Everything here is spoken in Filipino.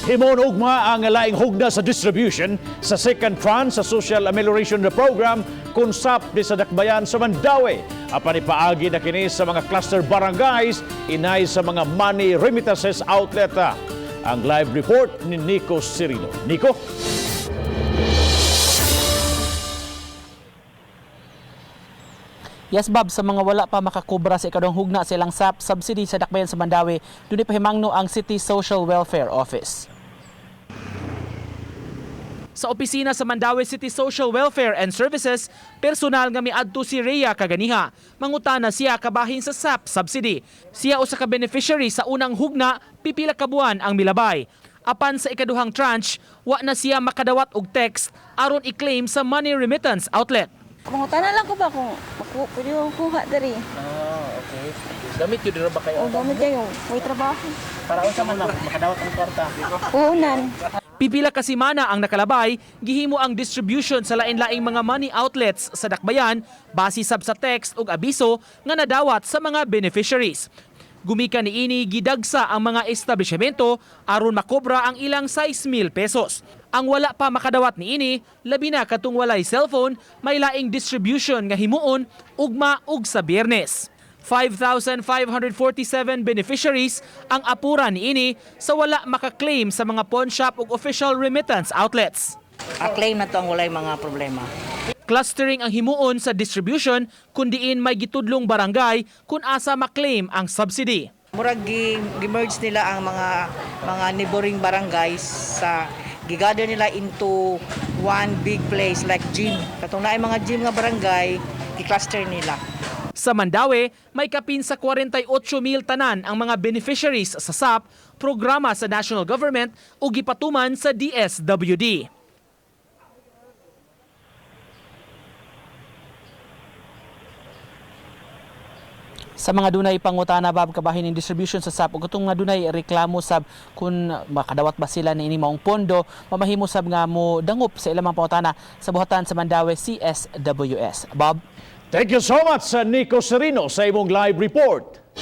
Himon ugma ang laing hugna sa distribution sa second tranche sa Social Amelioration Program kung SAP di sa dakbayan sa Mandaue. Apan ipaagi na kini sa mga cluster barangays inay sa mga money remittances outlet. Ang live report ni Nico Cirino. Nico? Yes, Bob, sa mga wala pa makakubra sa ikaduhang hugna sa ilang SAP subsidy sa dakbayan sa Mandaue, doon ipahimangno ang City Social Welfare Office. Sa opisina sa Mandaue City Social Welfare and Services, personal nga miadto si Rhea kaganiha. Mangutana siya kabahin sa SAP subsidy. Siya usa ka beneficiary sa unang hugna, pipila ka buwan ang milabay. Apan sa ikaduhang tranche, wa na siya makadawat og text aron i-claim sa money remittance outlet. Mangutana lang ko ba kung pwede mo kuha dari. Okay. Gamit yun din ba kayo? O gamit kayo, may trabaho. Para sa man makadawat ang kwarta. Unan. Pipila ka semana ang nakalabay, gihimo ang distribution sa lain-laing mga money outlets sa dakbayan base sab sa text ug abiso nga nadawat sa mga beneficiaries. Gumikan niini gidagsa ang mga establishmento aron makobra ang ilang 6,000 pesos. Ang wala pa makadawat niini, labi na katong walay cellphone, may laing distribution nga himuon ugma ug sa Biyernes. 5,547 beneficiaries ang apura niini sa wala makaklaim sa mga pawn shop ug official remittance outlets. A-claim na to ang walay mga problema. Clustering ang himuon sa distribution kundiin may gitudlong barangay kung asa maklaim ang subsidy. Murag gi-merge nila ang mga neighboring barangays sa gigather nila into one big place like gym. Katong naay mga gym nga barangay, i-cluster nila. Sa Mandaue, may kapin sa 48,000 tanan ang mga beneficiaries sa SAP, programa sa national government o gipatuman sa DSWD. Sa mga dunay pangutana Bob kabahin ng distribution sa SAP ug katong nga dunay reklamo sab kung makadawat ba sila ni ini maong pondo, mamahimo sab nga mo dangup sa ilang mga pangutana sa buhatan sa Mandaue CSWS. Bob? Thank you so much, Nico Cirino, sa imong live report.